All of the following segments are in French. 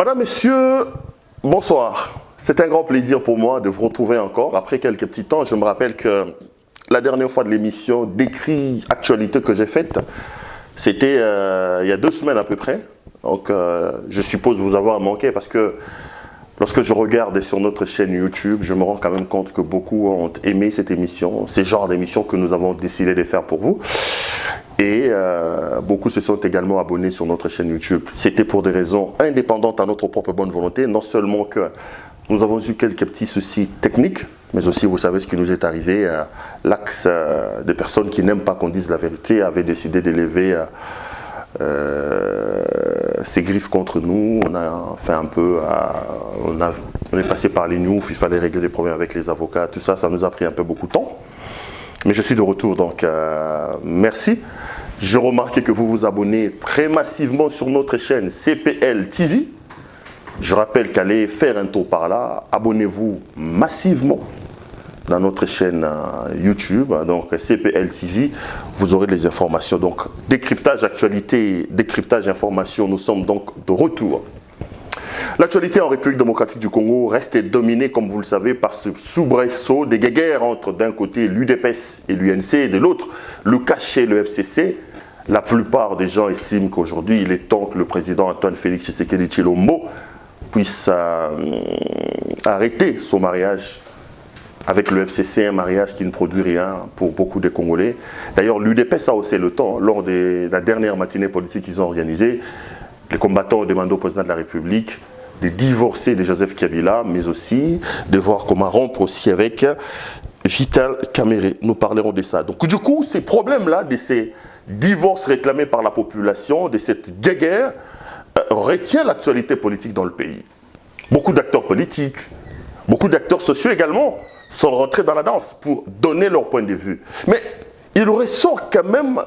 Madame, Messieurs, bonsoir. C'est un grand plaisir pour moi de vous retrouver encore. Après quelques petits temps, je me rappelle que la dernière fois de l'émission d'écrit actualité que j'ai faite, c'était il y a 2 semaines à peu près. Donc je suppose vous avoir manqué parce que lorsque je regarde sur notre chaîne YouTube, je me rends quand même compte que beaucoup ont aimé cette émission, ces genres d'émissions que nous avons décidé de faire pour vous. Et beaucoup se sont également abonnés sur notre chaîne YouTube. C'était pour des raisons indépendantes à notre propre bonne volonté. Non seulement que nous avons eu quelques petits soucis techniques, mais aussi, vous savez ce qui nous est arrivé. L'axe des personnes qui n'aiment pas qu'on dise la vérité avait décidé d'élever ses griffes contre nous. On a fait un peu, on est passé par les news, il fallait régler les problèmes avec les avocats, tout ça, ça nous a pris un peu beaucoup de temps. Mais je suis de retour, donc merci. Je remarque que vous vous abonnez très massivement sur notre chaîne CPL TV. Je rappelle qu'allez faire un tour par là, abonnez-vous massivement dans notre chaîne YouTube, donc CPL TV, vous aurez les informations. Donc décryptage actualité, décryptage information, nous sommes donc de retour. L'actualité en République démocratique du Congo reste dominée, comme vous le savez, par ce soubresaut des guéguerres entre d'un côté l'UDPS et l'UNC et de l'autre le cachet, le FCC. La plupart des gens estiment qu'aujourd'hui il est temps que le président Antoine Félix Tshisekedi Tshilombo puisse arrêter son mariage avec le FCC, un mariage qui ne produit rien pour beaucoup de Congolais. D'ailleurs, l'UDPS a haussé le temps. Lors de la dernière matinée politique qu'ils ont organisée, les combattants ont demandé au président de la République de divorcer de Joseph Kabila, mais aussi de voir comment rompre aussi avec Vital Kamerhe. Nous parlerons de ça. Donc du coup, ces problèmes-là, de ces divorces réclamés par la population, de cette guéguerre, retient l'actualité politique dans le pays. Beaucoup d'acteurs politiques, beaucoup d'acteurs sociaux également, sont rentrés dans la danse pour donner leur point de vue. Mais il ressort quand même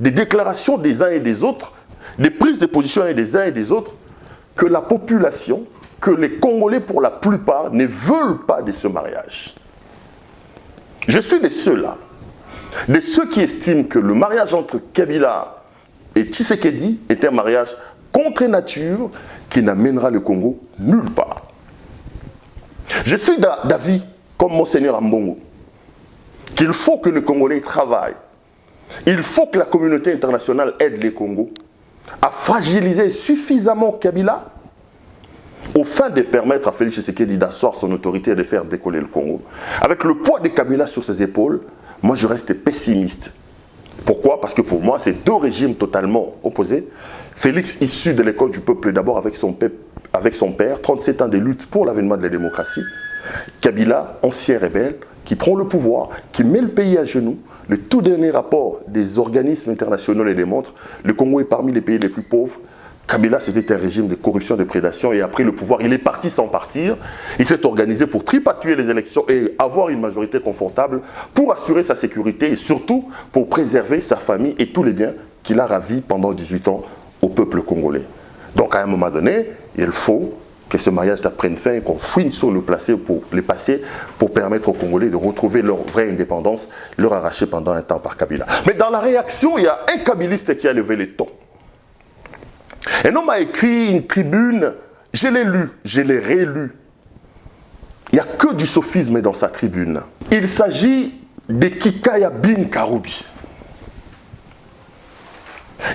des déclarations des uns et des autres, des prises de position des uns et des autres, que la population, que les Congolais pour la plupart ne veulent pas de ce mariage. Je suis de ceux-là, de ceux qui estiment que le mariage entre Kabila et Tshisekedi est un mariage contre nature qui n'amènera le Congo nulle part. Je suis d'avis, comme Monseigneur Ambongo, qu'il faut que les Congolais travaillent. Il faut que la communauté internationale aide les Congos à fragiliser suffisamment Kabila au fin de permettre à Félix Tshisekedi d'asseoir son autorité et de faire décoller le Congo. Avec le poids de Kabila sur ses épaules, moi je reste pessimiste. Pourquoi? Parce que pour moi, c'est 2 régimes totalement opposés. Félix, issu de l'école du peuple d'abord avec son père, 37 ans de lutte pour l'avènement de la démocratie. Kabila, ancien rebelle, qui prend le pouvoir, qui met le pays à genoux. Le tout dernier rapport des organismes internationaux le démontre. Le Congo est parmi les pays les plus pauvres. Kabila, c'était un régime de corruption, de prédation. Et après le pouvoir, il est parti sans partir. Il s'est organisé pour tripatuer les élections et avoir une majorité confortable pour assurer sa sécurité et surtout pour préserver sa famille et tous les biens qu'il a ravis pendant 18 ans au peuple congolais. Donc à un moment donné, il faut que ce mariage prenne fin et qu'on fouine sur le passé pour permettre aux Congolais de retrouver leur vraie indépendance, leur arrachée pendant un temps par Kabila. Mais dans la réaction, il y a un kabiliste qui a levé les tons. Un homme a écrit une tribune, je l'ai lu, je l'ai rélu. Il n'y a que du sophisme dans sa tribune. Il s'agit de Kikaya Bin Karoubi.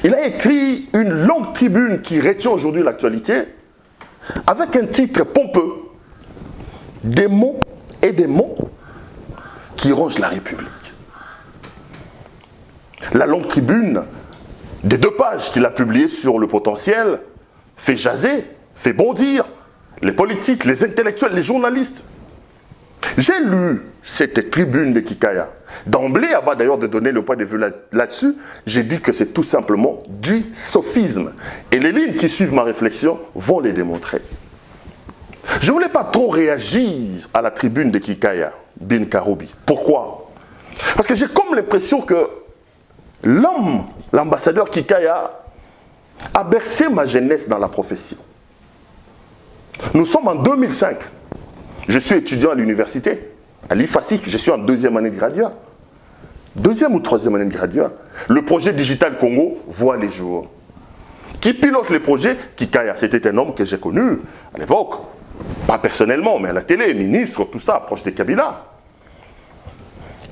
Il a écrit une longue tribune qui retient aujourd'hui l'actualité avec un titre pompeux, des mots et des mots qui rongent la République. La longue tribune des 2 pages qu'il a publiées sur le potentiel fait jaser, fait bondir les politiques, les intellectuels, les journalistes. J'ai lu cette tribune de Kikaya. D'emblée, avant d'ailleurs de donner le point de vue là-dessus, j'ai dit que c'est tout simplement du sophisme. Et les lignes qui suivent ma réflexion vont les démontrer. Je ne voulais pas trop réagir à la tribune de Kikaya Bin Karoubi. Pourquoi? Parce que j'ai comme l'impression que l'homme, l'ambassadeur Kikaya, a bercé ma jeunesse dans la profession. Nous sommes en 2005. Je suis étudiant à l'université, à l'IFASIC, je suis en 2e année de graduat. 2e ou 3e année de graduat. Le projet Digital Congo voit les jours. qui pilote les projets. Kikaya, c'était un homme que j'ai connu à l'époque, pas personnellement, mais à la télé, ministre, tout ça, proche de Kabila.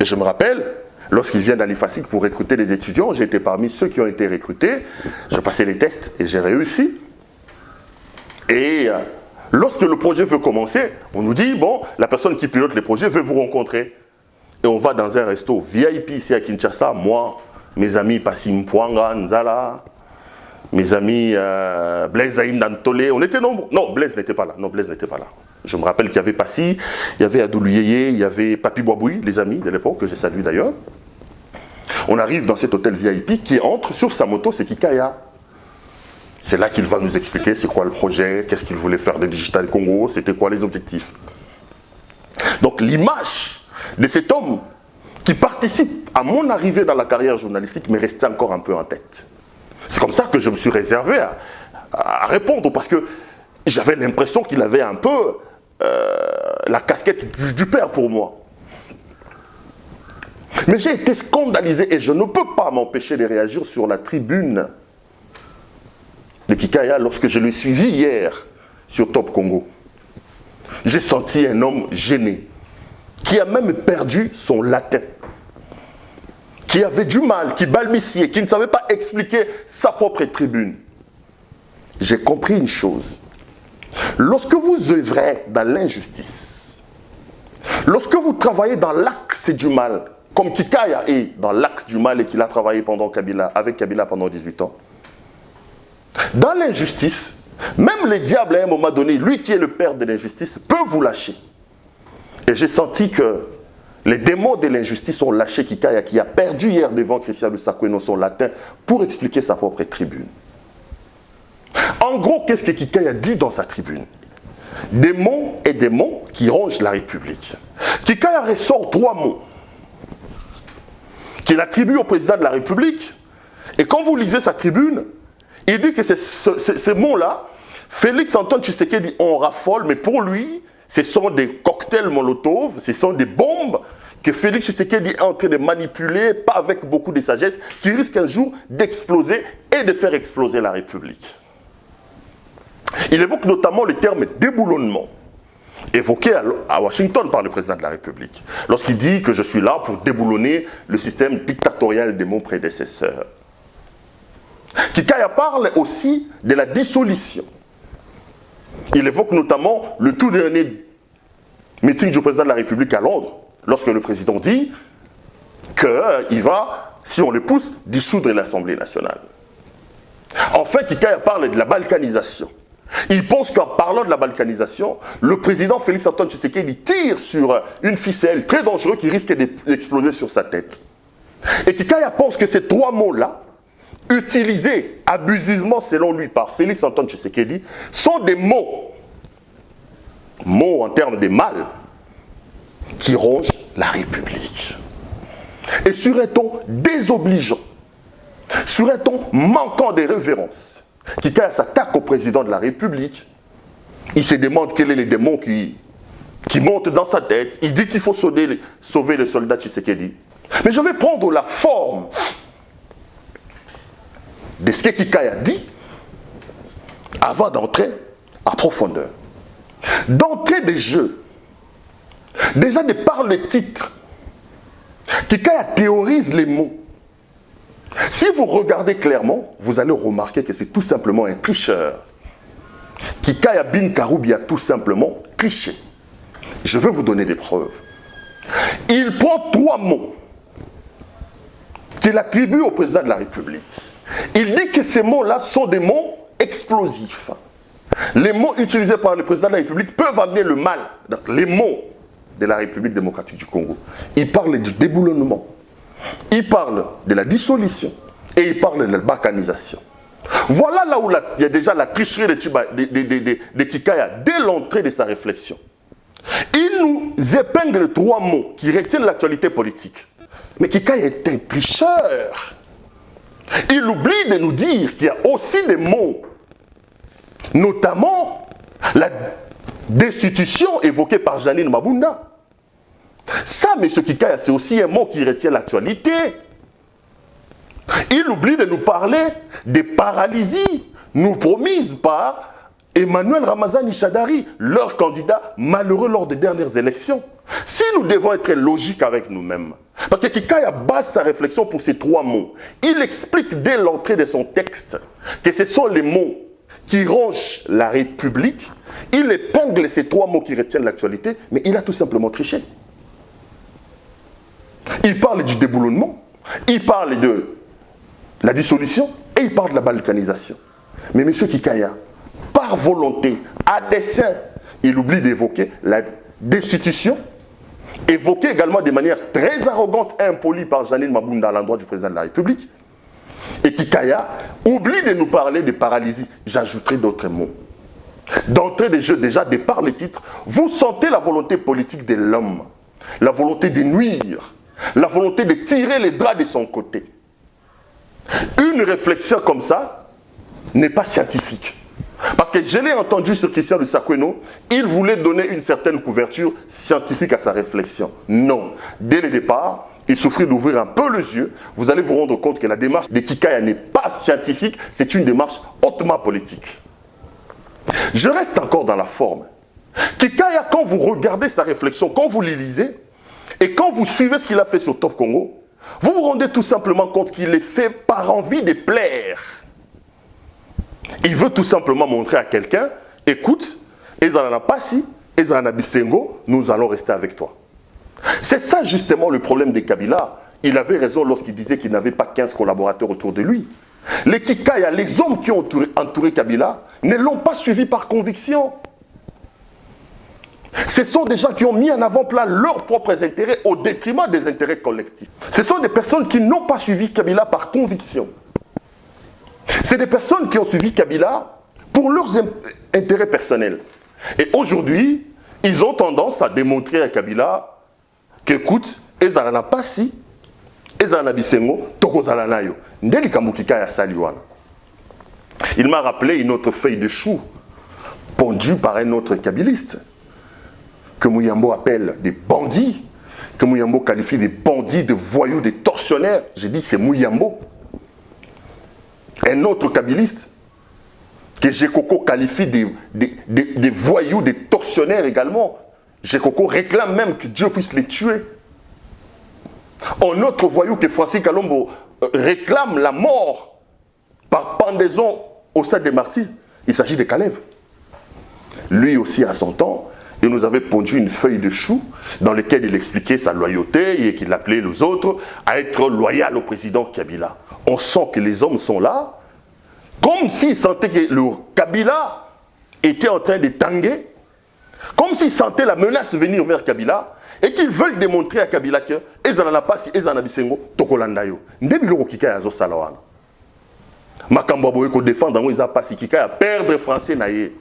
Et je me rappelle, lorsqu'il vient d'Alifasik pour recruter des étudiants, j'étais parmi ceux qui ont été recrutés, je passais les tests et j'ai réussi. Et lorsque le projet veut commencer, on nous dit, bon, la personne qui pilote les projets veut vous rencontrer. Et on va dans un resto VIP ici à Kinshasa, moi, mes amis Passim Pwanga, Nzala, mes amis Blaise Zaïm Dantolé, on était nombreux. Non, Blaise n'était pas là. Non, Blaise n'était pas là. Je me rappelle qu'il y avait Passi, il y avait Adoulou Yeye, il y avait Papi Boaboui, les amis de l'époque, que j'ai salué d'ailleurs. On arrive dans cet hôtel VIP qui entre sur sa moto, c'est Kikaya. C'est là qu'il va nous expliquer c'est quoi le projet, qu'est-ce qu'il voulait faire de Digital Congo, c'était quoi les objectifs. Donc l'image de cet homme qui participe à mon arrivée dans la carrière journalistique m'est restée encore un peu en tête. C'est comme ça que je me suis réservé à répondre, parce que j'avais l'impression qu'il avait un peu la casquette du père pour moi. Mais j'ai été scandalisé et je ne peux pas m'empêcher de réagir sur la tribune de Kikaya lorsque je l'ai suivi hier sur Top Congo. J'ai senti un homme gêné, qui a même perdu son latin, qui avait du mal, qui balbutiait, qui ne savait pas expliquer sa propre tribune. J'ai compris une chose. Lorsque vous œuvrez dans l'injustice, lorsque vous travaillez dans l'axe du mal, comme Kikaya est dans l'axe du mal et qu'il a travaillé avec Kabila pendant 18 ans, dans l'injustice, même le diable à un moment donné, lui qui est le père de l'injustice, peut vous lâcher. Et j'ai senti que les démons de l'injustice ont lâché Kikaya, qui a perdu hier devant Christian Lusakoueno son latin pour expliquer sa propre tribune. En gros, qu'est-ce que Kikaya dit dans sa tribune? Des mots et des mots qui rongent la République. Kikaya ressort 3 mots qu'il attribue au président de la République. Et quand vous lisez sa tribune, il dit que ces mots-là, Félix Antoine Tshisekedi en raffole, mais pour lui, ce sont des cocktails Molotov, ce sont des bombes que Félix Tshisekedi est en train de manipuler, pas avec beaucoup de sagesse, qui risquent un jour d'exploser et de faire exploser la République. Il évoque notamment le terme déboulonnement, évoqué à Washington par le président de la République, lorsqu'il dit que je suis là pour déboulonner le système dictatorial de mon prédécesseur. Kikaya parle aussi de la dissolution. Il évoque notamment le tout dernier meeting du président de la République à Londres, lorsque le président dit qu'il va, si on le pousse, dissoudre l'Assemblée nationale. Enfin, Kikaya parle de la balkanisation. Il pense qu'en parlant de la balkanisation, le président Félix Antoine Tshisekedi tire sur une ficelle très dangereuse qui risque d'exploser sur sa tête. Et Kikaya pense que ces 3 mots-là, utilisés abusivement selon lui par Félix Antoine Tshisekedi, sont des mots en termes de mal, qui rongent la République. Et serait-on désobligeant, serait-on manquant de révérence, Kikaya s'attaque au président de la République, il se demande quels sont les démons qui montent dans sa tête, il dit qu'il faut sauver le soldat Tshisekedi. Mais je vais prendre la forme de ce que Kikaya dit avant d'entrer en profondeur. D'entrer des jeux, déjà de par le titre, Kikaya théorise les mots. Si vous regardez clairement, vous allez remarquer que c'est tout simplement un tricheur. Kikaya Bin Karoubi a tout simplement triché. Je veux vous donner des preuves. Il prend 3 mots qu'il attribue au président de la République. Il dit que ces mots-là sont des mots explosifs. Les mots utilisés par le président de la République peuvent amener le mal. Les mots de la République démocratique du Congo. Il parle du déboulonnement. Il parle de la dissolution. Et il parle de la balkanisation. Voilà là où il y a déjà la tricherie de Kikaya dès l'entrée de sa réflexion. Il nous épingle 3 mots qui retiennent l'actualité politique. Mais Kikaya est un tricheur. Il oublie de nous dire qu'il y a aussi des mots, notamment la destitution évoquée par Janine Mabunda. Ça, M. Kikaya, c'est aussi un mot qui retient l'actualité. Il oublie de nous parler des paralysies nous promises par Emmanuel Ramazani Shadari, leur candidat malheureux lors des dernières élections. Si nous devons être logiques avec nous-mêmes, parce que Kikaya base sa réflexion pour ces 3 mots, il explique dès l'entrée de son texte que ce sont les mots qui rongent la République. Il épingle ces 3 mots qui retiennent l'actualité, mais il a tout simplement triché. Il parle du déboulonnement, il parle de la dissolution et il parle de la balkanisation. Mais M. Kikaya, par volonté, à dessein, il oublie d'évoquer la destitution, évoquée également de manière très arrogante et impolie par Janine Mabunda à l'endroit du président de la République. Et Kikaya oublie de nous parler de paralysie. J'ajouterai d'autres mots. D'entrée de jeu, déjà, de par le titre, vous sentez la volonté politique de l'homme, la volonté de nuire, la volonté de tirer les draps de son côté. Une réflexion comme ça n'est pas scientifique. Parce que je l'ai entendu sur Christian Lusakweno, il voulait donner une certaine couverture scientifique à sa réflexion. Non. Dès le départ, il souffrait d'ouvrir un peu les yeux. Vous allez vous rendre compte que la démarche de Kikaya n'est pas scientifique, c'est une démarche hautement politique. Je reste encore dans la forme. Kikaya, quand vous regardez sa réflexion, quand vous les lisez, et quand vous suivez ce qu'il a fait sur Top Congo, vous vous rendez tout simplement compte qu'il est fait par envie de plaire. Il veut tout simplement montrer à quelqu'un, écoute, Ezana Passi, Ezana Bisengo, nous allons rester avec toi. C'est ça justement le problème des Kabila. Il avait raison lorsqu'il disait qu'il n'avait pas 15 collaborateurs autour de lui. Les Kikaya, les hommes qui ont entouré Kabila, ne l'ont pas suivi par conviction. Ce sont des gens qui ont mis en avant-plan leurs propres intérêts au détriment des intérêts collectifs. Ce sont des personnes qui n'ont pas suivi Kabila par conviction. C'est des personnes qui ont suivi Kabila pour leurs intérêts personnels. Et aujourd'hui, ils ont tendance à démontrer à Kabila qu'écoute, ezalana pasi, ezalana bisengo, tokozalana yo. Ndeli Kambukika ya saliwana. Il m'a rappelé une autre feuille de chou pondue par un autre kabiliste que Mouyambo appelle des bandits, que Mouyambo qualifie des bandits, de voyous, des tortionnaires. J'ai dit c'est Mouyambo. Un autre kabiliste que Jekoko qualifie des voyous, des tortionnaires également. Jekoko réclame même que Dieu puisse les tuer. Un autre voyou que Francis Kalombo réclame la mort par pendaison au stade des martyrs. Il s'agit de Kalev. Lui aussi, à son temps, il nous avait pondu une feuille de chou dans laquelle il expliquait sa loyauté et qu'il appelait les autres à être loyal au président Kabila. On sent que les hommes sont là, comme s'ils sentaient que le Kabila était en train de tanguer, comme s'ils sentaient la menace venir vers Kabila, et qu'ils veulent démontrer à Kabila que Ezana Pasi, Ezana Bisengo, Tokolandayo. Ndebilo Kika Yazo Salawana. Makambo Boyko défendre dans Ezana Pasi, Kika a perdre français naïe.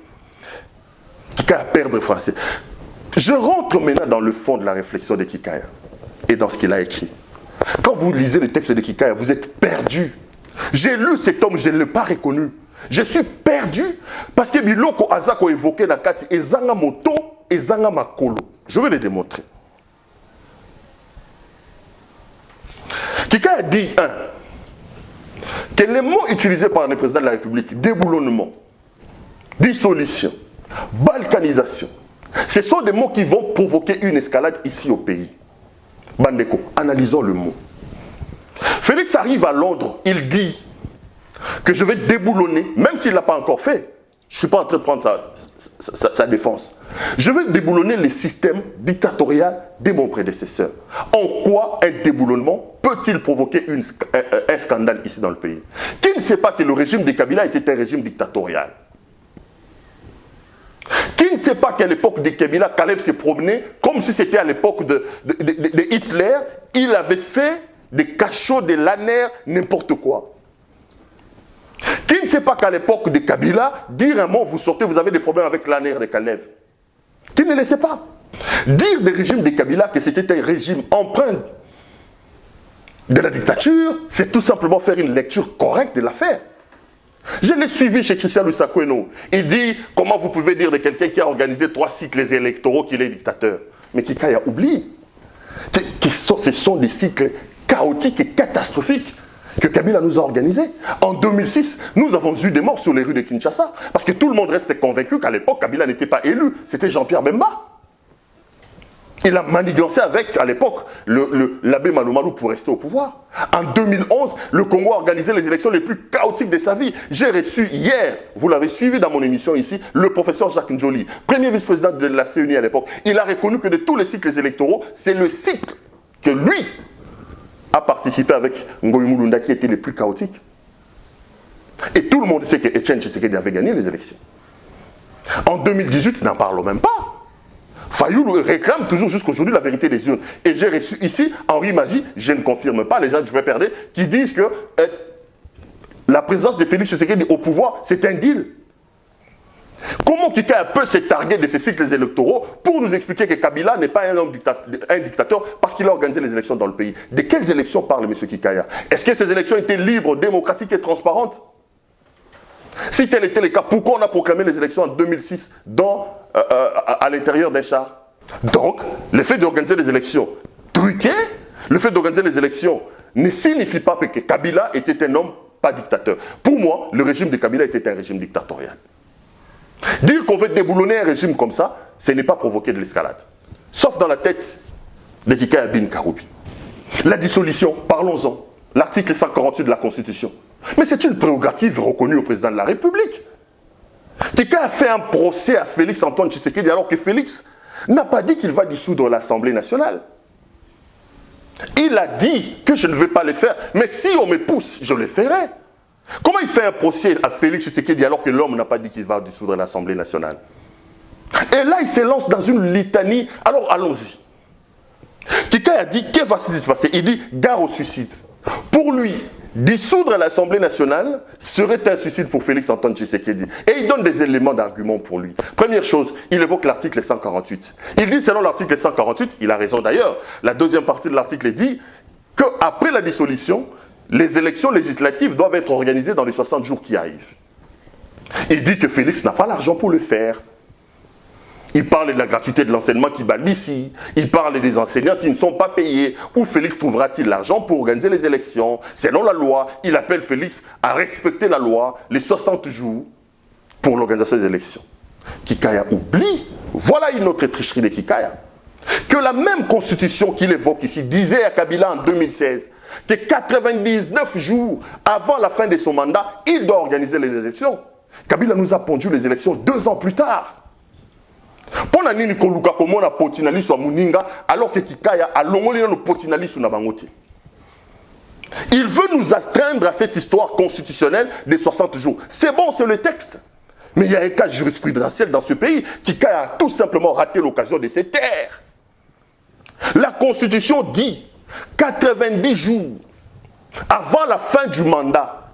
Kika a perdre français. Je rentre maintenant dans le fond de la réflexion de Kikaya et dans ce qu'il a écrit. Quand vous lisez le texte de Kikaya, vous êtes perdu. J'ai lu cet homme, je ne l'ai pas reconnu. Je suis perdu parce que Biloko Azako évoquait la carte Ezanga Moto, Ezanga Makolo. Je vais le démontrer. Kikaya dit que les mots utilisés par le président de la République, déboulonnement, dissolution, balkanisation, ce sont des mots qui vont provoquer une escalade ici au pays. Bandeko, analysons le mot. Félix arrive à Londres, il dit que je vais déboulonner, même s'il ne l'a pas encore fait. Je ne suis pas en train de prendre sa défense. Je vais déboulonner le système dictatorial de mon prédécesseur. En quoi un déboulonnement peut-il provoquer un scandale ici dans le pays? Qui ne sait pas que le régime de Kabila était un régime dictatorial? Qui ne sait pas qu'à l'époque de Kabila, Kalev s'est promené comme si c'était à l'époque de Hitler. Il avait fait des cachots, des laners, n'importe quoi. Qui ne sait pas qu'à l'époque de Kabila, dire un mot, vous sortez, vous avez des problèmes avec l'aner de Kalev? Qui ne le sait pas? Dire des régimes de Kabila que c'était un régime empreint de la dictature, c'est tout simplement faire une lecture correcte de l'affaire. Je l'ai suivi chez Christian Lusakweno. Il dit, comment vous pouvez dire de quelqu'un qui a organisé 3 cycles électoraux qu'il est dictateur? Mais Kikaya oublie que ce sont des cycles chaotiques et catastrophiques que Kabila nous a organisé. En 2006, nous avons eu des morts sur les rues de Kinshasa, parce que tout le monde restait convaincu qu'à l'époque, Kabila n'était pas élu, c'était Jean-Pierre Bemba. Il a manigancé avec, à l'époque, l'abbé Malumalu pour rester au pouvoir. En 2011, le Congo a organisé les élections les plus chaotiques de sa vie. J'ai reçu hier, vous l'avez suivi dans mon émission ici, le professeur Jacques Njoli, premier vice-président de la CENI à l'époque. Il a reconnu que de tous les cycles électoraux, c'est le cycle que lui a participé avec Ngoï Mulunda qui était le plus chaotique. Et tout le monde sait que Etienne Tshisekedi avait gagné les élections. En 2018, n'en parlons même pas. Fayoulou réclame toujours jusqu'aujourd'hui la vérité des urnes. Et j'ai reçu ici Henri Magie, je ne confirme pas, les gens du PPRD, qui disent que la présence de Félix Tshisekedi au pouvoir, c'est un deal. Comment quelqu'un peut se targuer de ces cycles électoraux pour nous expliquer que Kabila n'est pas un dictateur parce qu'il a organisé les élections dans le pays? De quelles élections parle M. Kikaya? Est-ce que ces élections étaient libres, démocratiques et transparentes? Si tel était le cas, pourquoi on a proclamé les élections en 2006 à l'intérieur d'un char? Donc, le fait d'organiser les élections truquées, le fait d'organiser les élections ne signifie pas que Kabila était un homme pas dictateur. Pour moi, le régime de Kabila était un régime dictatorial. Dire qu'on veut déboulonner un régime comme ça, ce n'est pas provoquer de l'escalade. Sauf dans la tête de Kikaya Bin Karoubi. La dissolution, parlons-en. L'article 148 de la Constitution. Mais c'est une prérogative reconnue au président de la République. Quelqu'un a fait un procès à Félix Antoine Tshisekedi alors que Félix n'a pas dit qu'il va dissoudre l'Assemblée nationale. Il a dit que je ne vais pas le faire, mais si on me pousse, je le ferai. Comment il fait un procès à Félix Tshisekedi alors que l'homme n'a pas dit qu'il va dissoudre l'Assemblée nationale? Et là, il se lance dans une litanie. Alors, allons-y. Quelqu'un a dit, que va-t-il se passer? Il dit, gare au suicide. Pour lui, dissoudre l'Assemblée nationale serait un suicide pour Félix Antoine Tshisekedi. Et il donne des éléments d'argument pour lui. Première chose, il évoque l'article 148. Il dit, selon l'article 148, il a raison d'ailleurs, la deuxième partie de l'article dit qu'après la dissolution, les élections législatives doivent être organisées dans les 60 jours qui arrivent. Il dit que Félix n'a pas l'argent pour le faire. Il parle de la gratuité de l'enseignement qui balbutie. Il parle des enseignants qui ne sont pas payés. Où Félix trouvera-t-il l'argent pour organiser les élections? Selon la loi, il appelle Félix à respecter la loi, les 60 jours pour l'organisation des élections. Kikaya oublie, voilà une autre tricherie de Kikaya, que la même constitution qu'il évoque ici disait à Kabila en 2016 que 99 jours avant la fin de son mandat, il doit organiser les élections. Kabila nous a pondu les élections 2 ans plus tard. Pona nini koluka komona potinali so muninga alors que Kikaya a longoli no potinali so na bangoti. Il veut nous astreindre à cette histoire constitutionnelle des 60 jours. C'est bon, c'est le texte. Mais il y a un cas jurisprudentiel dans ce pays. Kikaya a tout simplement raté l'occasion de se taire. La Constitution dit 90 jours avant la fin du mandat,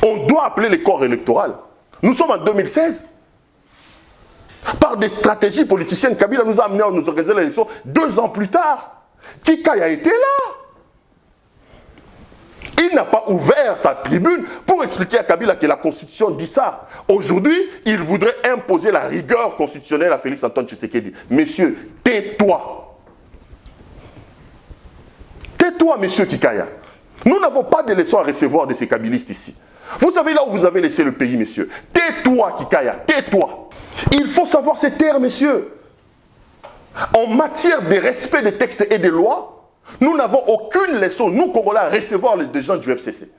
on doit appeler les corps électoraux. Nous sommes en 2016. Par des stratégies politiciennes, Kabila nous a amené à nous organiser l'élection 2 ans plus tard. Kikaya était là. Il n'a pas ouvert sa tribune pour expliquer à Kabila que la Constitution dit ça. Aujourd'hui, il voudrait imposer la rigueur constitutionnelle à Félix Antoine Tshisekedi. Messieurs, tais-toi. Tais-toi, monsieur Kikaya. Nous n'avons pas de leçons à recevoir de ces kabylistes ici. Vous savez là où vous avez laissé le pays, messieurs. Tais-toi, Kikaya, tais-toi. Il faut savoir se taire, messieurs. En matière de respect des textes et des lois, nous n'avons aucune leçon, nous, Congolais, à recevoir des gens du FCC.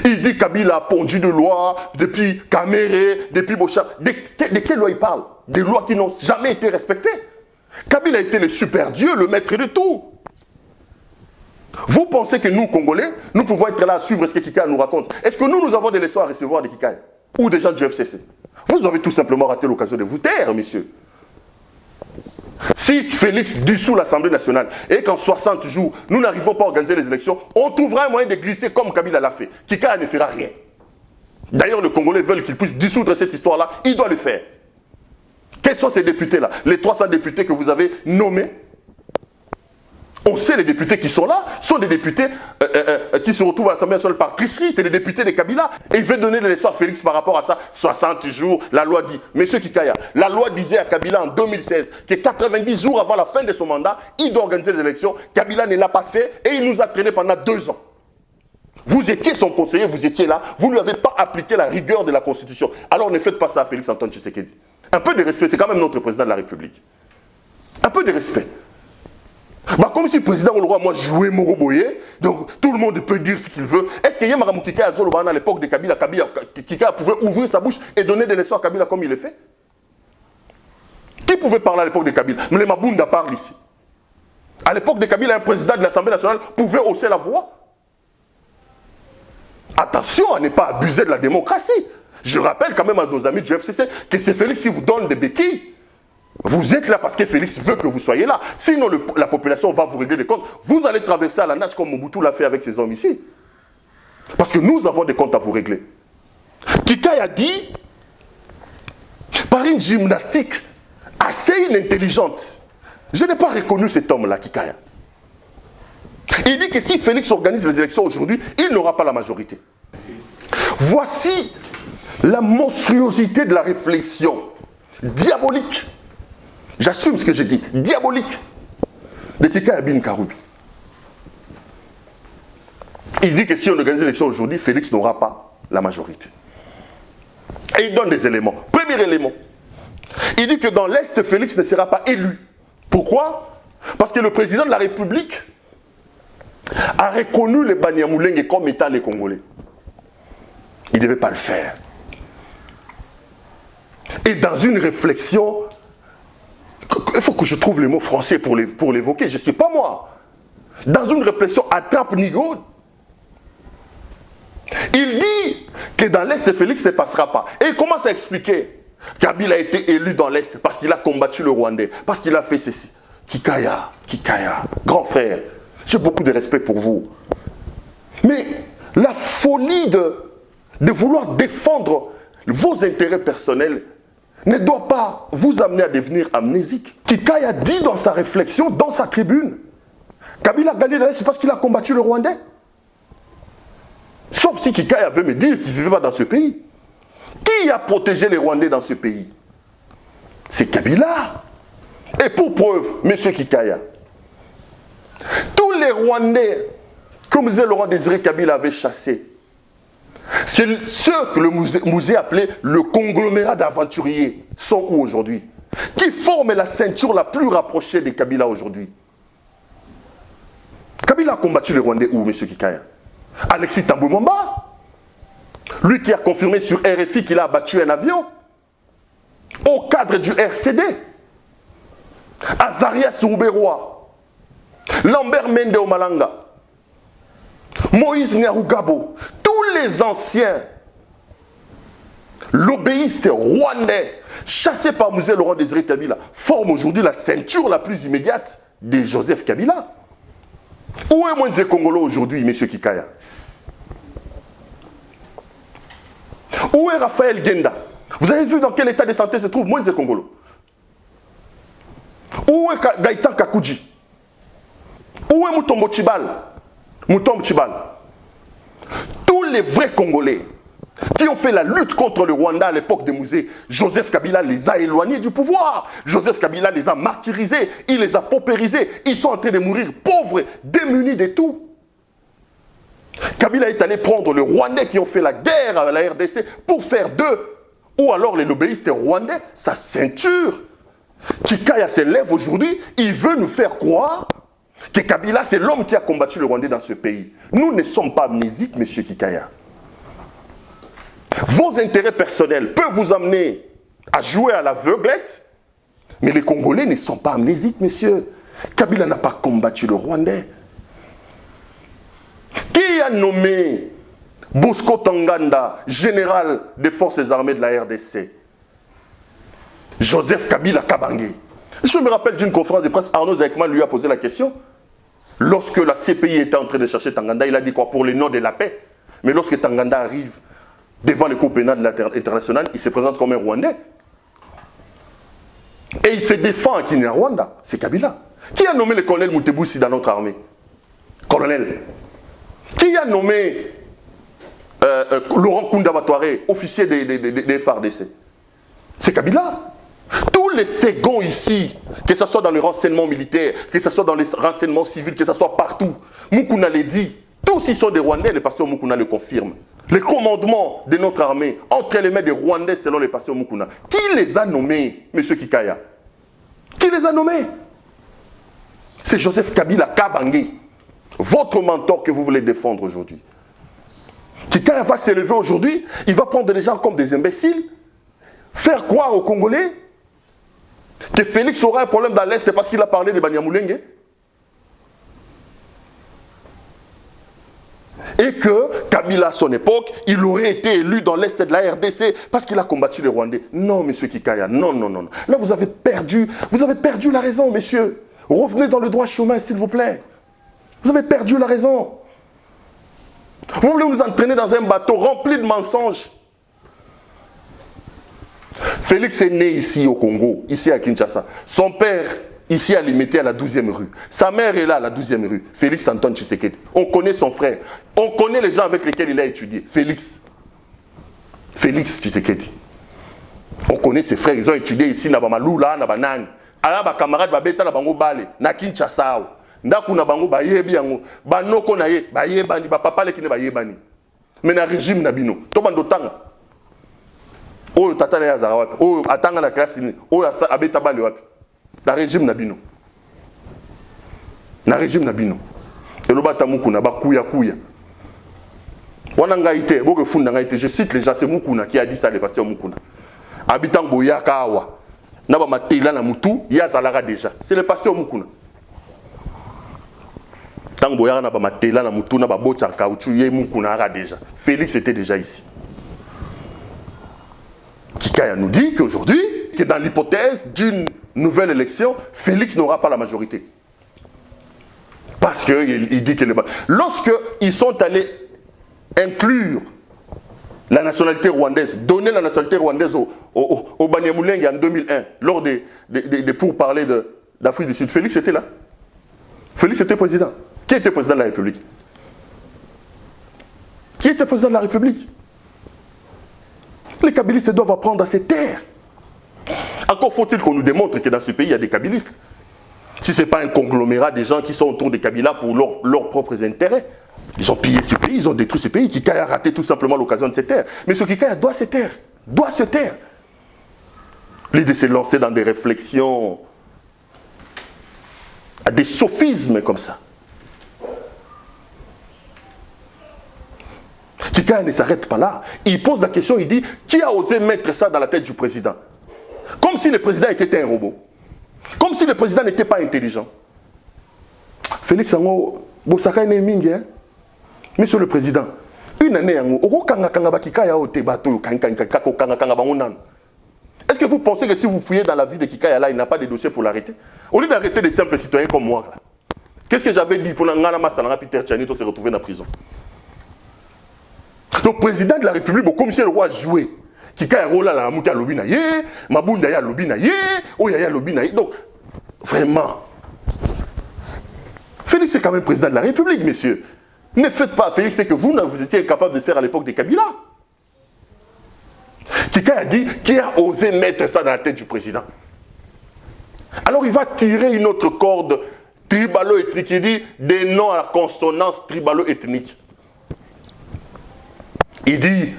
Il dit Kabila a pondu de loi depuis Kamere, depuis Bocha. De quelles lois il parle? Des lois qui n'ont jamais été respectées. Kabila a été le super Dieu, le maître de tout. Vous pensez que nous, Congolais, nous pouvons être là à suivre ce que Kikaya nous raconte? Est-ce que nous avons des leçons à recevoir de Kikaya? Ou des gens du FCC? Vous avez tout simplement raté l'occasion de vous taire, messieurs. Si Félix dissout l'Assemblée nationale et qu'en 60 jours, nous n'arrivons pas à organiser les élections, on trouvera un moyen de glisser comme Kabila l'a fait. Kikaya ne fera rien. D'ailleurs, les Congolais veulent qu'il puisse dissoudre cette histoire-là. Il doit le faire. Quels sont ces députés-là? Les 300 députés que vous avez nommés. On sait les députés qui sont là, sont des députés qui se retrouvent à l'Assemblée nationale par tricherie, c'est les députés de Kabila. Et il veut donner les leçons à Félix par rapport à ça. 60 jours, la loi dit. Monsieur Kikaya, la loi disait à Kabila en 2016 que 90 jours avant la fin de son mandat, il doit organiser les élections. Kabila ne l'a pas fait et il nous a traîné pendant 2 ans. Vous étiez son conseiller, vous étiez là, vous ne lui avez pas appliqué la rigueur de la Constitution. Alors ne faites pas ça à Félix Antoine Tshisekedi. Un peu de respect, c'est quand même notre président de la République. Un peu de respect. Bah, comme si le président le roi, moi, jouais Moroboye, donc tout le monde peut dire ce qu'il veut. Est-ce que Yamaramu Kika à Zoloban à l'époque de Kabila, Kika pouvait ouvrir sa bouche et donner des leçons à Kabila comme il le fait? Qui pouvait parler à l'époque de Kabila? Mais les Mabunda parlent ici. À l'époque de Kabila, un président de l'Assemblée nationale pouvait hausser la voix. Attention à ne pas abuser de la démocratie. Je rappelle quand même à nos amis du FCC que c'est Félix qui vous donne des béquilles. Vous êtes là parce que Félix veut que vous soyez là. Sinon, la population va vous régler des comptes. Vous allez traverser à la nage comme Mobutu l'a fait avec ses hommes ici. Parce que nous avons des comptes à vous régler. Kikaï a dit, par une gymnastique assez inintelligente, je n'ai pas reconnu cet homme-là, Kikaï. Il dit que si Félix organise les élections aujourd'hui, il n'aura pas la majorité. Voici la monstruosité de la réflexion diabolique. J'assume ce que j'ai dit, diabolique, de Kikaï Bin Karoubi. Il dit que si on organise l'élection aujourd'hui, Félix n'aura pas la majorité. Et il donne des éléments. Premier élément, il dit que dans l'Est, Félix ne sera pas élu. Pourquoi? Parce que le président de la République a reconnu les Banyamulenge comme étant les Congolais. Il ne devait pas le faire. Et dans une réflexion, il faut que je trouve les mots français pour l'évoquer, je ne sais pas moi. Dans une réflexion attrape-nigo, il dit que dans l'Est, Félix ne passera pas. Et il commence à expliquer qu'Kabila a été élu dans l'Est parce qu'il a combattu le Rwandais, parce qu'il a fait ceci. Kikaya, grand frère, j'ai beaucoup de respect pour vous. Mais la folie de vouloir défendre vos intérêts personnels ne doit pas vous amener à devenir amnésique. Kikaï a dit dans sa réflexion, dans sa tribune, Kabila a gagné dans l'Est, c'est parce qu'il a combattu le Rwandais. Sauf si Kikaï avait me dire qu'il ne vivait pas dans ce pays. Qui a protégé les Rwandais dans ce pays? C'est Kabila. Et pour preuve, M. Kikaya, tous les Rwandais, comme disait Laurent Désiré Kabila, avait chassé, c'est ceux que le musée appelait le conglomérat d'aventuriers, sont où aujourd'hui? Qui forment la ceinture la plus rapprochée de Kabila aujourd'hui? Kabila a combattu les Rwandais où, M. Kikaya? Alexis Tambwe Mwamba, lui qui a confirmé sur RFI qu'il a abattu un avion, au cadre du RCD. Azaria Soubérois, Lambert Mende Omalanga, Moïse Nyarugabo, tous les anciens lobbyistes rwandais chassés par Musée Laurent Désiré Kabila forment aujourd'hui la ceinture la plus immédiate de Joseph Kabila. Où est Moïse Congolo aujourd'hui, M. Kikaya? Où est Raphaël Genda? Vous avez vu dans quel état de santé se trouve Moïse Congolo? Où est Gaïtan Kakouji? Où est Moutombo Tchibal? Tous les vrais Congolais qui ont fait la lutte contre le Rwanda à l'époque des musées, Joseph Kabila les a éloignés du pouvoir. Joseph Kabila les a martyrisés, il les a paupérisés. Ils sont en train de mourir pauvres, démunis de tout. Kabila est allé prendre les Rwandais qui ont fait la guerre à la RDC pour faire d'eux, ou alors les lobbyistes rwandais, sa ceinture. Kikaya se lève aujourd'hui, il veut nous faire croire que Kabila c'est l'homme qui a combattu le Rwandais dans ce pays. Nous ne sommes pas amnésiques, M. Kikaya. Vos intérêts personnels peuvent vous amener à jouer à l'aveuglette, mais les Congolais ne sont pas amnésiques, monsieur. Kabila n'a pas combattu le Rwandais. Qui a nommé Bosco Tanganda, général des forces armées de la RDC? Joseph Kabila Kabange. Je me rappelle d'une conférence de presse, Arnaud Zaïkman lui a posé la question. Lorsque la CPI était en train de chercher Tanganda, il a dit quoi? Pour les noms de la paix. Mais lorsque Tanganda arrive devant le Cour pénal international, il se présente comme un Rwandais. Et il se défend à Kinyarwanda. C'est Kabila. Qui a nommé le colonel Moutebousi dans notre armée? Colonel. Qui a nommé Laurent Kounda-Batouare, officier des FARDC? C'est Kabila. Tous les seconds ici, que ce soit dans le renseignement militaire, que ce soit dans les renseignements civils, que ce soit partout, Moukouna l'a dit, Tous ils sont des Rwandais, le pasteur Mukuna le confirme. Les commandements de notre armée, entre les mains des Rwandais selon le pasteur Mukuna. Qui les a nommés, M. Kikaya? Qui les a nommés? C'est Joseph Kabila Kabange, votre mentor que vous voulez défendre aujourd'hui. Kikaya va s'élever aujourd'hui, il va prendre les gens comme des imbéciles, faire croire aux Congolais que Félix aura un problème dans l'Est parce qu'il a parlé de Banyamulenge. Et que Kabila, à son époque, il aurait été élu dans l'Est de la RDC parce qu'il a combattu les Rwandais. Non, monsieur Kikaya, non, non, non. Là, vous avez perdu la raison, messieurs. Revenez dans le droit chemin, s'il vous plaît. Vous avez perdu la raison. Vous voulez nous entraîner dans un bateau rempli de mensonges. Félix est né ici au Congo, ici à Kinshasa. Son père, ici à Limité, à la 12e rue. Sa mère est là, à la 12e rue. Félix Antoine Tshisekedi. On connaît son frère. On connaît les gens avec lesquels il a étudié. Félix Tshisekedi. On connaît ses frères. Ils ont étudié ici, na Bamalula, na Banane. Alors, les camarades babeta na bango bale, na Kinshasa. Ndaku na bango bayebi yango. Banoko na ye, bayebani, papa le kine bayebani. Mais na régime na bino. To bando tanga. Oyo tata na yazara wapi. Oyo atanga na classe ni. Oyo abeta bale wapi. Na régime na bino. Na régime na bino. Eloba tamukuna ba kuya kuya. Wana ngaite, boke funda ngaite. Je cite les gens, c'est Mukuna qui a dit ça, le pasteur Mukuna. Habitant Boyaka awa. Naba matela na mutu, ya zalara déjà. C'est le pasteur Mukuna. Tant Boyaka naba matela na mutu, naba botsa caoutchouc, ye Mukuna ara déjà. Félix était déjà ici. Kikaya nous dit qu'aujourd'hui, que dans l'hypothèse d'une nouvelle élection, Félix n'aura pas la majorité. Parce qu'il dit que lorsqu'ils sont allés inclure la nationalité rwandaise, donner la nationalité rwandaise au Banyamulenge en 2001, lors des pourparlers d'Afrique du Sud, Félix était là. Félix était président. Qui était président de la République? Qui était président de la République? Les kabylistes doivent apprendre à se taire. Encore faut-il qu'on nous démontre que dans ce pays, il y a des kabylistes. Si ce n'est pas un conglomérat des gens qui sont autour des Kabila pour leurs propres intérêts. Ils ont pillé ce pays, ils ont détruit ce pays. Kikaya a raté tout simplement l'occasion de se taire. Mais ce Kikaya doit se taire. Doit se taire. L'idée de se lancer dans des réflexions, à des sophismes comme ça. Kikaya ne s'arrête pas là. Il pose la question, il dit, qui a osé mettre ça dans la tête du président? Comme si le président était un robot. Comme si le président n'était pas intelligent. Félix Ango, Bosaka est mingi, hein? Monsieur le Président, une année, est-ce que vous pensez que si vous fouillez dans la vie de Kikaya là, il n'a pas de dossier pour l'arrêter? Au lieu d'arrêter des simples citoyens comme moi, là, qu'est-ce que j'avais dit pour Peter Tchanito se retrouver dans la prison? Donc, président de la République, comme si le roi jouait. Kikaya rola la mouka lobina ye, Mabunda ya lobina ye, Oyaya lobina ye. Donc, vraiment, Félix est quand même président de la République, messieurs. Ne faites pas, Félix, ce que vous étiez incapable de faire à l'époque des Kabila. Kikaya a dit, qui a osé mettre ça dans la tête du président? Alors il va tirer une autre corde tribalo-ethnique. Il dit des noms à la consonance tribalo-ethnique. Il dit,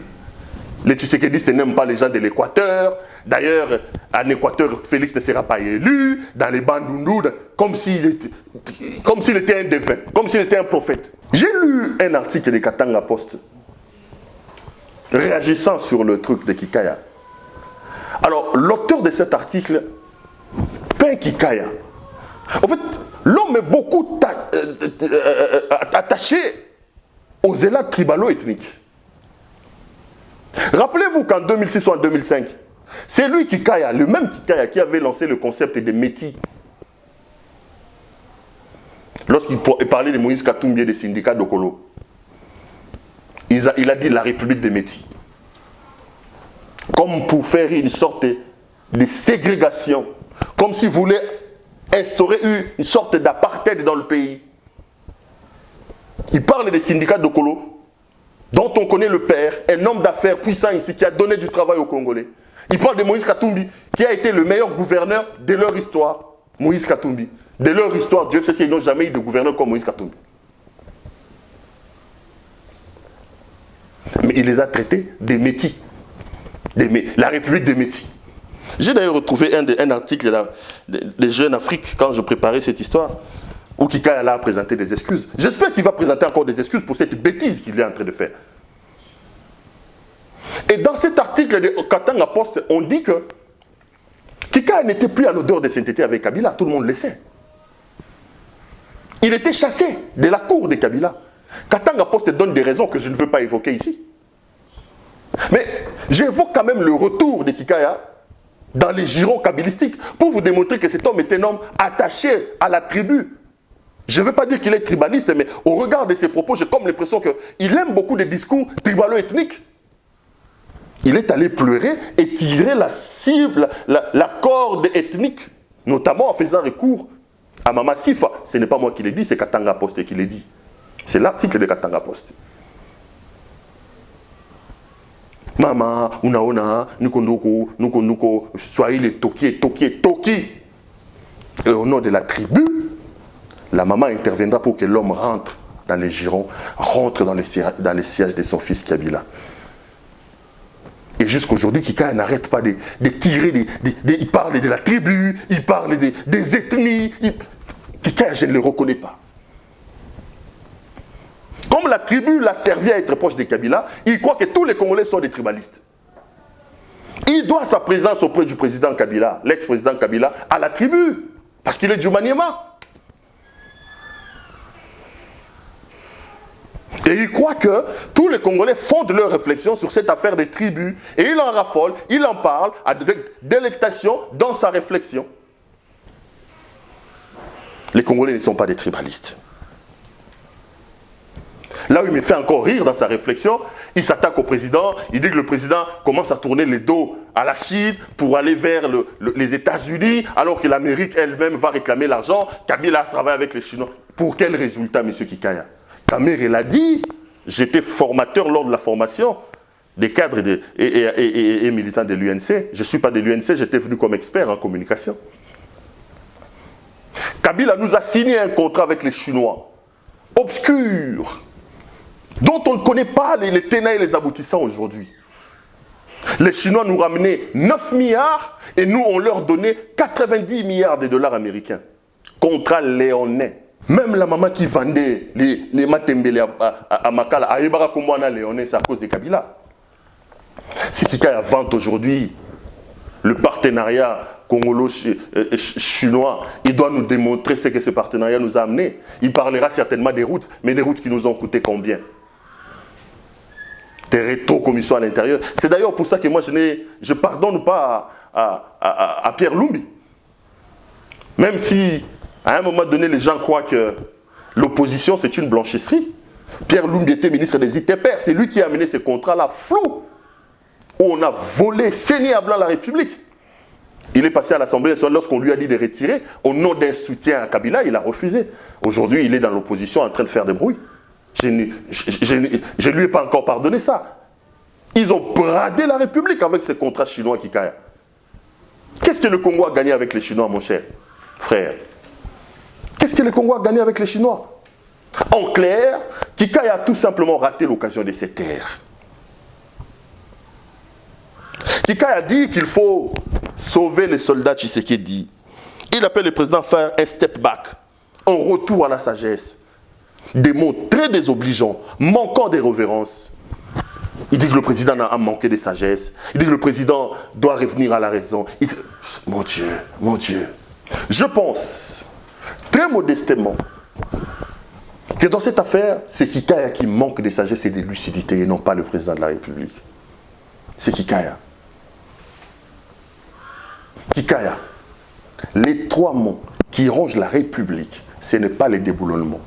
les Tshisekediistes n'aiment pas les gens de l'Équateur. D'ailleurs, en Équateur, Félix ne sera pas élu. Dans les Bandundu, comme s'il était un défunt, comme s'il était un prophète. J'ai lu un article de Katanga Post réagissant sur le truc de Kikaya. Alors, l'auteur de cet article peint Kikaya. En fait, l'homme est beaucoup attaché aux élats tribalo-ethniques. Rappelez-vous qu'en 2006 ou en 2005, c'est lui Kikaya, le même Kikaya qui avait lancé le concept des métis. Lorsqu'il parlait de Moïse Katumbi et des syndicats d'Okolo, il a dit la République des métis. Comme pour faire une sorte de ségrégation, comme s'il voulait instaurer une sorte d'apartheid dans le pays. Il parle des syndicats d'Okolo, dont on connaît le père, un homme d'affaires puissant ici qui a donné du travail aux Congolais. Il parle de Moïse Katumbi, qui a été le meilleur gouverneur de leur histoire. Moïse Katumbi. De leur histoire, Dieu sait s'ils n'ont jamais eu de gouverneur comme Moïse Katumbi. Mais il les a traités des Métis. La République des Métis. J'ai d'ailleurs retrouvé un article des Jeunes Afrique quand je préparais cette histoire, où Kikaya a présenté des excuses. J'espère qu'il va présenter encore des excuses pour cette bêtise qu'il est en train de faire. Et dans cet article de Katanga Post, on dit que Kikaya n'était plus à l'odeur de sainteté avec Kabila, tout le monde le sait. Il était chassé de la cour de Kabila. Katanga Post donne des raisons que je ne veux pas évoquer ici. Mais j'évoque quand même le retour de Kikaya dans les girons kabylistiques pour vous démontrer que cet homme est un homme attaché à la tribu. Je ne veux pas dire qu'il est tribaliste, mais au regard de ses propos, j'ai comme l'impression qu'il aime beaucoup des discours tribalo-ethniques. Il est allé pleurer et tirer la cible, la corde ethnique, notamment en faisant recours à Mama Sifa. Ce n'est pas moi qui l'ai dit, c'est Katanga Post qui l'a dit. C'est l'article de Katanga Post. Mama, unaona, nuko, soyez les toki. Et au nom de la tribu, la maman interviendra pour que l'homme rentre dans les girons, rentre dans les sièges de son fils Kabila. Et jusqu'aujourd'hui, Kikaya n'arrête pas de tirer, il parle de la tribu, il parle des ethnies. Kikaya, je ne le reconnais pas. Comme la tribu l'a servi à être proche des Kabila, il croit que tous les Congolais sont des tribalistes. Il doit sa présence auprès du président Kabila, l'ex-président Kabila, à la tribu, parce qu'il est du Maniema. Et il croit que tous les Congolais fondent leurs réflexions sur cette affaire des tribus, et il en raffole, il en parle avec délectation dans sa réflexion. Les Congolais ne sont pas des tribalistes. Là où il me fait encore rire dans sa réflexion, il s'attaque au président, il dit que le président commence à tourner les dos à la Chine pour aller vers les États-Unis, alors que l'Amérique elle-même va réclamer l'argent. Kabila travaille avec les Chinois. Pour quel résultat, M. Kikaya? Kamer, il a dit, j'étais formateur lors de la formation des cadres et militants de l'UNC. Je ne suis pas de l'UNC, j'étais venu comme expert en communication. Kabila nous a signé un contrat avec les Chinois, obscur, dont on ne connaît pas les tenants et les aboutissants aujourd'hui. Les Chinois nous ramenaient 9 milliards et nous, on leur donnait 90 milliards de dollars américains. Contrat léonais. Même la maman qui vendait les matembele à Makala, à Ebarakomwana léonais, c'est à cause de Kabila. Si Kikaya vante aujourd'hui le partenariat congolo-chinois, il doit nous démontrer ce que ce partenariat nous a amené. Il parlera certainement des routes, mais des routes qui nous ont coûté combien? Des rétro-commissions à l'intérieur. C'est d'ailleurs pour ça que moi, je pardonne pas à Pierre Lumbi. Même si, à un moment donné, les gens croient que l'opposition, c'est une blanchisserie. Pierre Lumbi était ministre des ITPR. C'est lui qui a amené ces contrats-là flous, où on a volé, saigné à blanc la République. Il est passé à l'Assemblée lorsqu'on lui a dit de retirer. Au nom d'un soutien à Kabila, il a refusé. Aujourd'hui, il est dans l'opposition en train de faire des bruits. Je ne lui ai pas encore pardonné ça. Ils ont bradé la République avec ces contrats chinois Kikaya. Qu'est-ce que le Congo a gagné avec les Chinois, mon cher frère? Qu'est-ce que le Congo a gagné avec les Chinois? En clair, Kikaya a tout simplement raté l'occasion de se taire. Kikaya a dit qu'il faut sauver les soldats Tshisekedi. Il appelle le président à faire un step back, un retour à la sagesse. Des mots très désobligeants, manquant de révérence. Il dit que le président a manqué de sagesse. Il dit que le président doit revenir à la raison. Mon Dieu. Je pense, très modestement, que dans cette affaire, c'est Kikaya qui manque de sagesse et de lucidité, et non pas le président de la République. C'est Kikaya. Kikaya, les 3 mots qui rongent la République, ce n'est pas les déboulonnements.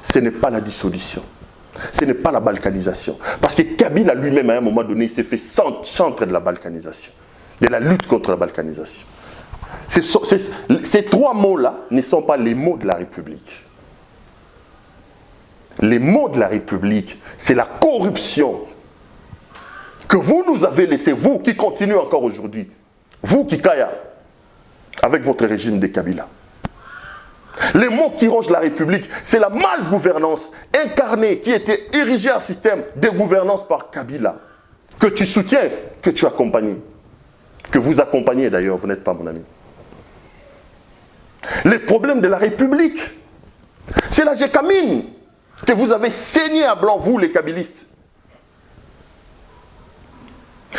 Ce n'est pas la dissolution. Ce n'est pas la balkanisation. Parce que Kabila lui-même, à un moment donné, il s'est fait chantre de la balkanisation. De la lutte contre la balkanisation. Ces 3 mots-là ne sont pas les mots de la République. Les mots de la République, c'est la corruption que vous nous avez laissée, vous qui continuez encore aujourd'hui. Vous, Kikaya, avec votre régime de Kabila. Les mots qui rongent la République, c'est la malgouvernance incarnée qui était érigée en système de gouvernance par Kabila, que tu soutiens, que tu accompagnes, que vous accompagnez d'ailleurs, vous n'êtes pas mon ami. Les problèmes de la République, c'est la Gécamine que vous avez saigné à blanc, vous les kabylistes.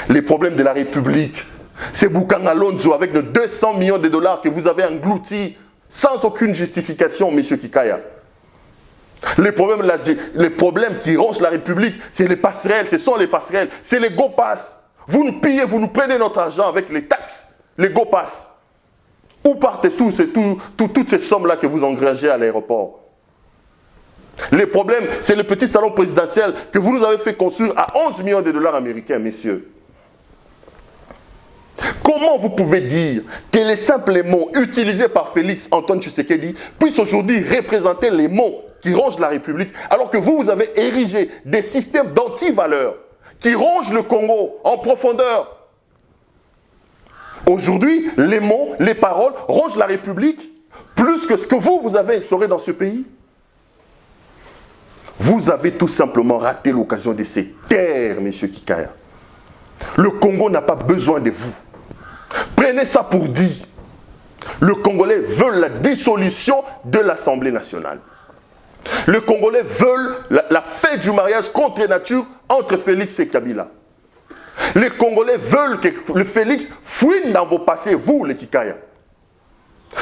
Les problèmes de la République, c'est Boukan Alonso avec nos 200 millions de dollars que vous avez engloutis sans aucune justification, M. Kikaya. Les problèmes qui rongent la République, c'est les passerelles, ce sont les passerelles, c'est les go-pass. Vous nous pillez, vous nous prenez notre argent avec les taxes, les go-pass. Où partent toutes ces sommes-là que vous engrangez à l'aéroport? Les problèmes, c'est le petit salon présidentiel que vous nous avez fait construire à 11 millions de dollars américains, messieurs. Comment vous pouvez dire que les simples mots utilisés par Félix Antoine Tshisekedi puissent aujourd'hui représenter les mots qui rongent la République, alors que vous avez érigé des systèmes d'anti-valeurs qui rongent le Congo en profondeur? Aujourd'hui, les mots, les paroles rongent la République plus que ce que vous avez instauré dans ce pays. Vous avez tout simplement raté l'occasion de se taire, M. Kikaya. Le Congo n'a pas besoin de vous. Prenez ça pour dit. Le Congolais veut la dissolution de l'Assemblée nationale. Le Congolais veut la fête du mariage contre nature entre Félix et Kabila. Les Congolais veulent que le Félix fouine dans vos passés, vous les Kikaya.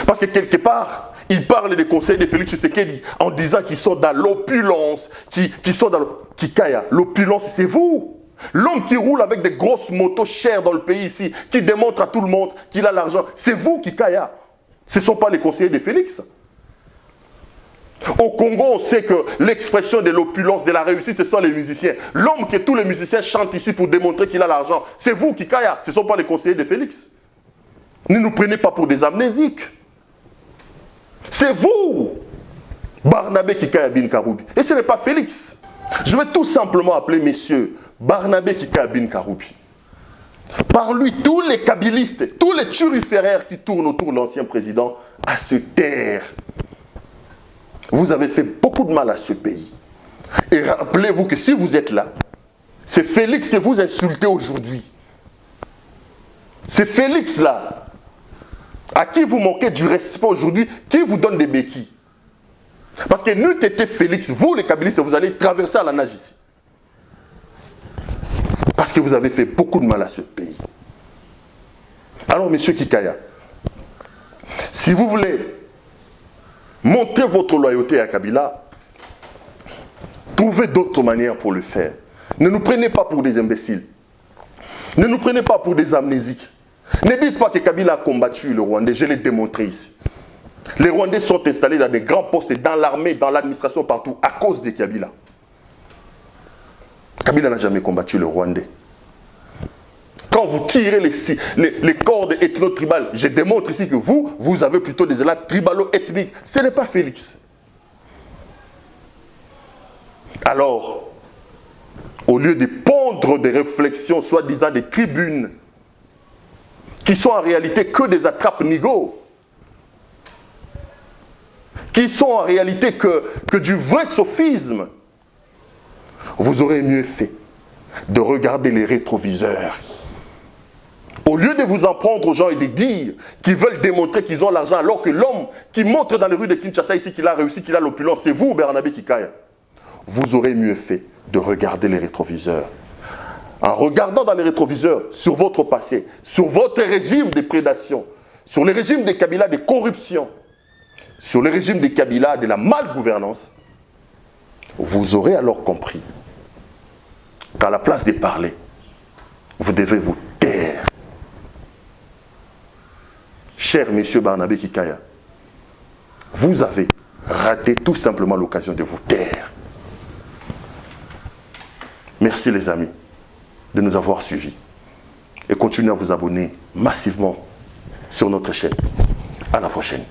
Parce que quelque part, ils parlent des conseils de Félix Tshisekedi en disant qu'ils sont dans l'opulence, qu'ils sont dans le Kikaya. L'opulence, c'est vous. L'homme qui roule avec des grosses motos chères dans le pays ici, qui démontre à tout le monde qu'il a l'argent, c'est vous, Kikaya. Ce ne sont pas les conseillers de Félix. Au Congo, on sait que l'expression de l'opulence, de la réussite, ce sont les musiciens. L'homme que tous les musiciens chantent ici pour démontrer qu'il a l'argent, c'est vous, Kikaya. Ce ne sont pas les conseillers de Félix. Ne nous prenez pas pour des amnésiques. C'est vous, Barnabé Kikaya Bin Karoubi. Et ce n'est pas Félix. Je vais tout simplement appeler messieurs Barnabé Kikaya Bin Karoubi. Par lui, tous les kabylistes, tous les turiféraires qui tournent autour de l'ancien président, à se taire. Vous avez fait beaucoup de mal à ce pays. Et rappelez-vous que si vous êtes là, c'est Félix que vous insultez aujourd'hui. C'est Félix là, à qui vous manquez du respect aujourd'hui, qui vous donne des béquilles. Parce que n'eût été Félix, vous les kabylistes, vous allez traverser à la nage ici. Parce que vous avez fait beaucoup de mal à ce pays. Alors, monsieur Kikaya, si vous voulez montrer votre loyauté à Kabila, trouvez d'autres manières pour le faire. Ne nous prenez pas pour des imbéciles. Ne nous prenez pas pour des amnésiques. Ne dites pas que Kabila a combattu le Rwandais, je l'ai démontré ici. Les Rwandais sont installés dans des grands postes, dans l'armée, dans l'administration, partout, à cause de Kabila. Kabila n'a jamais combattu le Rwandais. Quand vous tirez les cordes ethno-tribales, je démontre ici que vous avez plutôt des élans tribalo-ethniques. Ce n'est pas Félix. Alors, au lieu de pondre des réflexions, soi-disant des tribunes, qui sont en réalité que des attrape-nigauds, qui sont en réalité que du vrai sophisme, vous aurez mieux fait de regarder les rétroviseurs. Au lieu de vous en prendre aux gens et de dire qu'ils veulent démontrer qu'ils ont l'argent, alors que l'homme qui montre dans les rues de Kinshasa ici qu'il a réussi, qu'il a l'opulence, c'est vous, Barnabé Kikaya. Vous aurez mieux fait de regarder les rétroviseurs. En regardant dans les rétroviseurs sur votre passé, sur votre régime de prédation, sur le régime de Kabila de corruption, sur le régime de Kabila de la malgouvernance, vous aurez alors compris qu'à la place de parler, vous devez vous taire. Cher monsieur Barnabé Kikaya, vous avez raté tout simplement l'occasion de vous taire. Merci les amis de nous avoir suivis et continuez à vous abonner massivement sur notre chaîne. À la prochaine.